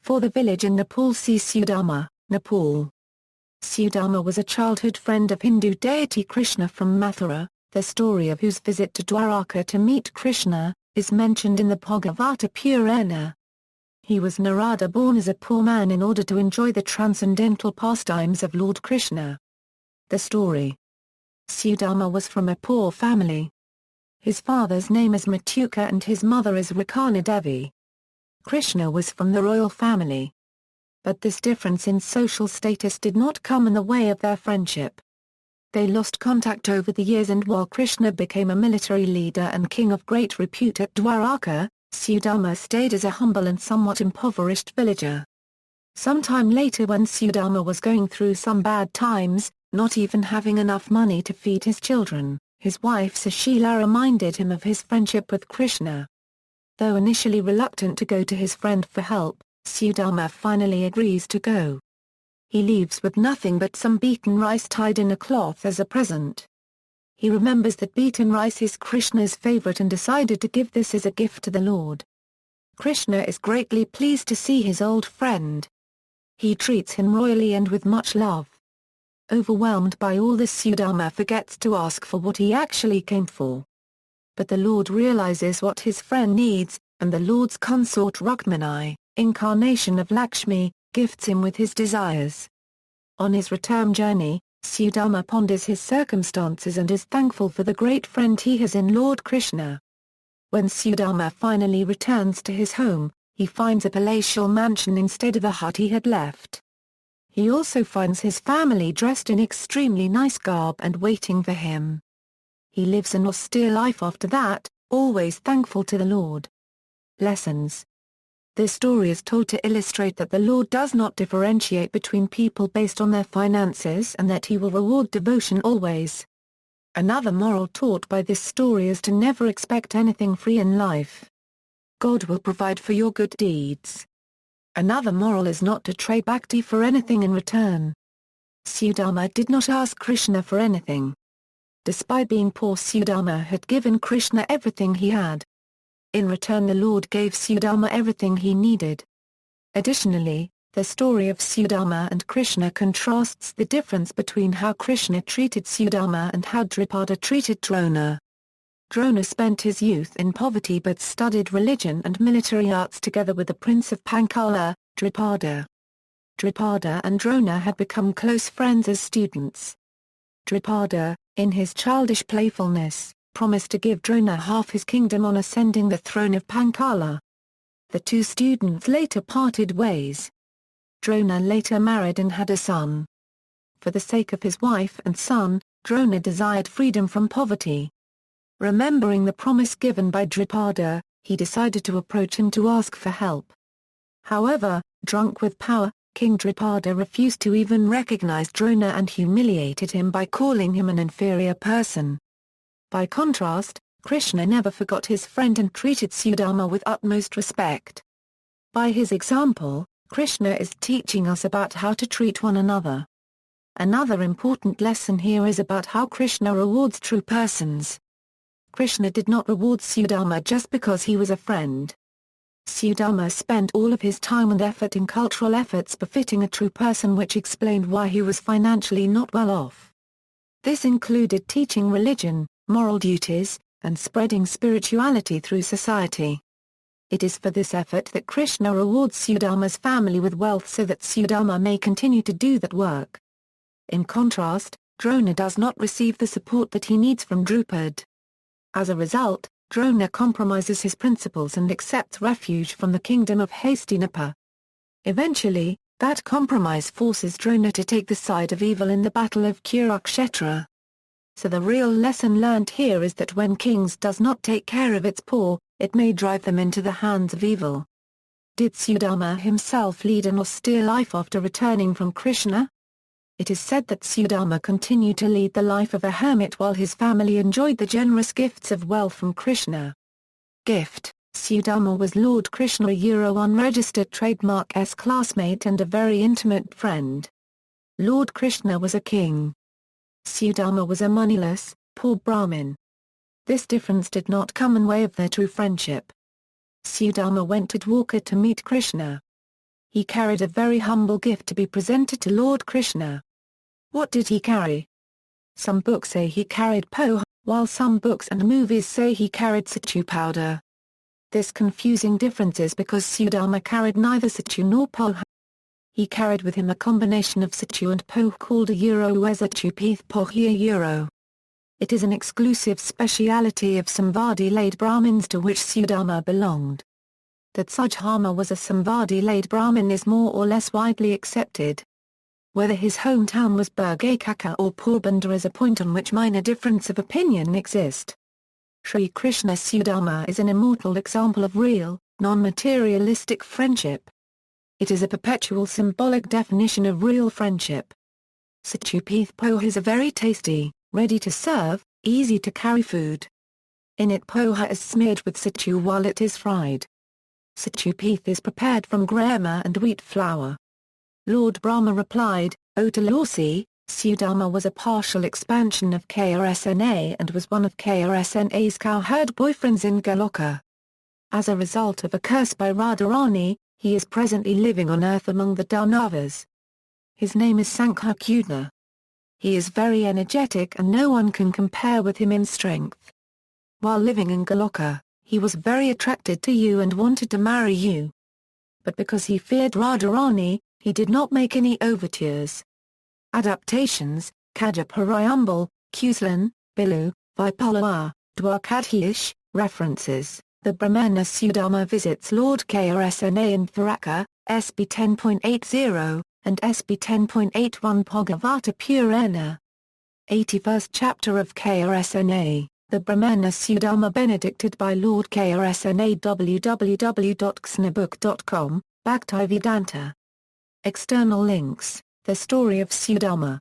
For the village in Nepal, see Sudama, Nepal. Sudama was a childhood friend of Hindu deity Krishna from Mathura, the story of whose visit to Dwaraka to meet Krishna, is mentioned in the Bhagavata Purana. He was Narada, born as a poor man in order to enjoy the transcendental pastimes of Lord Krishna. The story. Sudama was from a poor family. His father's name is Mathura and his mother is Rakana Devi. Krishna was from the royal family. But this difference in social status did not come in the way of their friendship. They lost contact over the years, and while Krishna became a military leader and king of great repute at Dwaraka, Sudama stayed as a humble and somewhat impoverished villager. Sometime later, when Sudama was going through some bad times, not even having enough money to feed his children, his wife Sushila reminded him of his friendship with Krishna. Though initially reluctant to go to his friend for help, Sudama finally agrees to go. He leaves with nothing but some beaten rice tied in a cloth as a present. He remembers that beaten rice is Krishna's favorite and decided to give this as a gift to the Lord. Krishna is greatly pleased to see his old friend. He treats him royally and with much love. Overwhelmed by all this, Sudama forgets to ask for what he actually came for. But the Lord realizes what his friend needs, and the Lord's consort Rukmini, incarnation of Lakshmi, gifts him with his desires. On his return journey, Sudama ponders his circumstances and is thankful for the great friend he has in Lord Krishna. When Sudama finally returns to his home, he finds a palatial mansion instead of the hut he had left. He also finds his family dressed in extremely nice garb and waiting for him. He lives an austere life after that, always thankful to the Lord. Lessons. This story is told to illustrate that the Lord does not differentiate between people based on their finances and that he will reward devotion always. Another moral taught by this story is to never expect anything free in life. God will provide for your good deeds. Another moral is not to trade bhakti for anything in return. Sudama did not ask Krishna for anything. Despite being poor, Sudama had given Krishna everything he had. In return, the Lord gave Sudama everything he needed. Additionally, the story of Sudama and Krishna contrasts the difference between how Krishna treated Sudama and how Drupada treated Drona. Drona spent his youth in poverty but studied religion and military arts together with the prince of Panchala, Drupada. Drupada and Drona had become close friends as students. Drupada, in his childish playfulness, promised to give Drona half his kingdom on ascending the throne of Panchala. The two students later parted ways. Drona later married and had a son. For the sake of his wife and son, Drona desired freedom from poverty. Remembering the promise given by Drupada, he decided to approach him to ask for help. However, drunk with power, King Drupada refused to even recognize Drona and humiliated him by calling him an inferior person. By contrast, Krishna never forgot his friend and treated Sudama with utmost respect. By his example, Krishna is teaching us about how to treat one another. Another important lesson here is about how Krishna rewards true persons. Krishna did not reward Sudama just because he was a friend. Sudama spent all of his time and effort in cultural efforts befitting a true person, which explained why he was financially not well off. This included teaching religion, moral duties, and spreading spirituality through society. It is for this effort that Krishna rewards Sudama's family with wealth so that Sudama may continue to do that work. In contrast, Drona does not receive the support that he needs from Drupada. As a result, Drona compromises his principles and accepts refuge from the kingdom of Hastinapa. Eventually, that compromise forces Drona to take the side of evil in the battle of Kurukshetra. So the real lesson learned here is that when kings does not take care of its poor, it may drive them into the hands of evil. Did Sudama himself lead an austere life after returning from Krishna? It is said that Sudama continued to lead the life of a hermit while his family enjoyed the generous gifts of wealth from Krishna. Gift: Sudama was Lord Krishna unregistered trademark's classmate and a very intimate friend. Lord Krishna was a king. Sudama was a moneyless, poor Brahmin. This difference did not come in way of their true friendship. Sudama went to Dwaraka to meet Krishna. He carried a very humble gift to be presented to Lord Krishna. What did he carry? Some books say he carried poha, while some books and movies say he carried sattu powder. This confusing difference is because Sudama carried neither sattu nor poha. He carried with him a combination of sattu and poha called a Satupith Pohya Euro. It is an exclusive speciality of Samvadi-laid Brahmins to which Sudama belonged. That Sudama was a Samvadi-laid Brahmin is more or less widely accepted. Whether his hometown was Burgakaka or Porbandar is a point on which minor difference of opinion exist. Sri Krishna Sudama is an immortal example of real, non-materialistic friendship. It is a perpetual symbolic definition of real friendship. Satupith poha is a very tasty, ready-to-serve, easy-to-carry food. In it poha is smeared with sattu while it is fried. Satupith is prepared from grama and wheat flour. Lord Brahma replied, O Tulasi, Sudama was a partial expansion of Krsna and was one of Krsna's cowherd boyfriends in Goloka. As a result of a curse by Radharani, he is presently living on earth among the Danavas. His name is Sankhakudna. He is very energetic and no one can compare with him in strength. While living in Goloka, he was very attracted to you and wanted to marry you. But because he feared Radharani, he did not make any overtures. Adaptations, Kajaparayambal, Kuslan, Bilu, Vipalawa, Dwarkadhish, references, The Brahmana Sudama visits Lord Krsna in Dwaraka, SB 10.80, and SB 10.81 Bhagavata Purana. 81st chapter of Krsna, The Brahmana Sudama benedicted by Lord Krsna www.ksnabook.com, Bhaktivedanta. External links, The Story of Sudama.